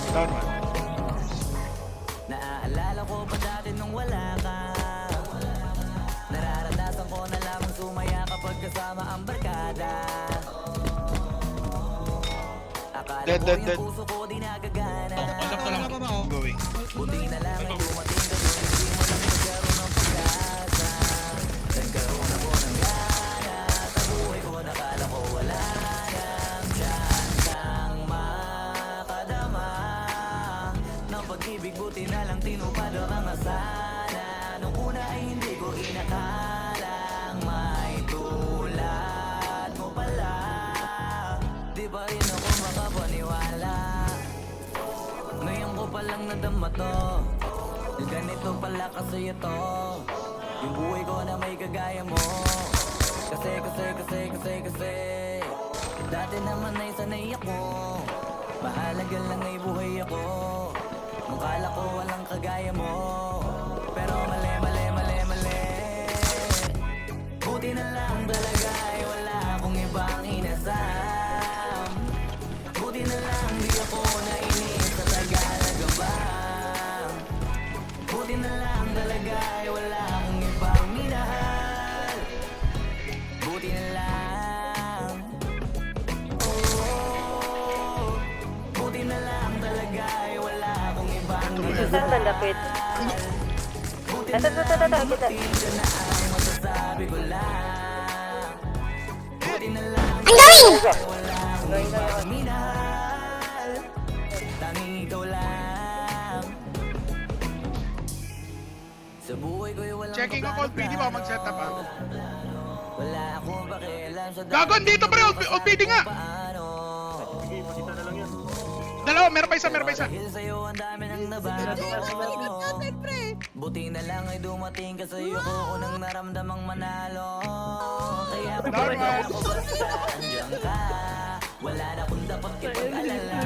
Down 1. Naaalala ko pa dati nung wala ka. Nararanasan ko na lamang sumaya kapag kasama ang barkada. Akala ko yung puso ko di nagagana. Going. Buti na lang ay dumating ka doon. Hindi mo lang nagkaroon ng pag-asa. Nagkaroon ako ng gana. Sa buhay ko nakala ko wala nang tsansang makadama ng pag-ibig. Buti na lang tinupad ang mga sana. Nung una ay hindi ko inakalang may tulad mo pala. Di pa rin ako makapaniwala. Ngayon ko palang nadama to. Ganito pala kasi ito. Yung buhay ko na may kagaya mo. Kasi dati naman ay sanay ako. Mahalaga lang ay buhay ako. Nung kala ko walang kagaya mo. Pero mali. Buti na lang talaga ay wala akong ibang inasam. Buti na lang di ako nainis sa Tagalagabang. Buti na lang talaga ay wala akong ibang minahal. Buti na lang. Oh, buti na lang talaga ay wala akong ibang minahal. Saan malapit? Buti na lang dumating ka na ang masasabi ko lang. Buti na lang wala akong ibang minahal. Tanging ikaw lang. Sa buhay ko'y walang Checking ko Cold PD ba mag-set up ah? wala akong pakialam sa Gagon dito pre, Old PD nga! paano. Dalawa, meron pa isa. Dahil sa'yo ang dami nang nabago. Buti na lang ay dumating ka sa'yo ko unang naramdamang manalo. Kaya pagkakita ako basta andyan ka. Wala na kung dapat kipag-alala.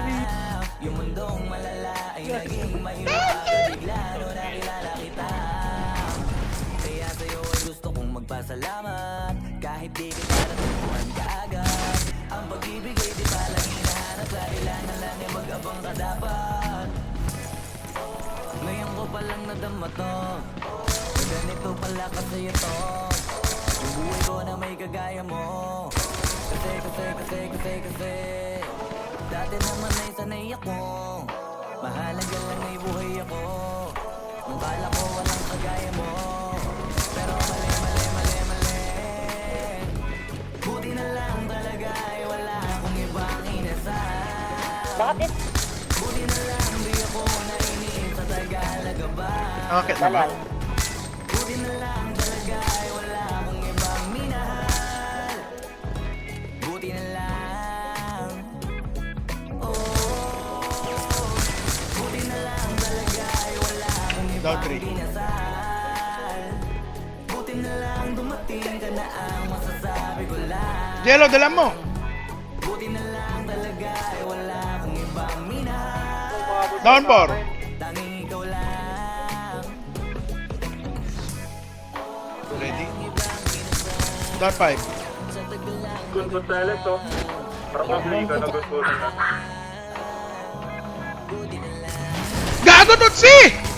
Yung mundong malala ay naging mahirap bigla nung nakilala kita. Kaya sa'yo ay gusto kong magpasalamat. Kahit di kita natutuhan kaagad. Ang pag-ibig ay di palang hinahanap. Kailangan lang ay mag-abang ka dapat. Ngayon ko palang nadama to. Ganito pala kasi ito. Yung buhay ko na may kagaya mo. Kasi dati naman ay sanay ako. Mahalaga lang ay buhay ako. Nung kala ko walang kagaya mo. Pero mali. Buti na lang talaga ay wala akong ibang inasal. Bakit? Buti na lang di ako nainis sa Tagalagabang. Okay naman. Buti na lang talaga ay wala akong ibang minahal. Buti na lang. Oh, buti na lang talaga ay wala akong Down ibang 3. inasal. Buti na lang dumating ka na ang masasabi ko lang. Jello, dala mo! Buti na lang talaga ay wala akong ibang minahal. Down 4. Tanging ikaw lang. Ready? Down 5. Good talent to. Parang mabili ka na good po na. Gago, Tutsi!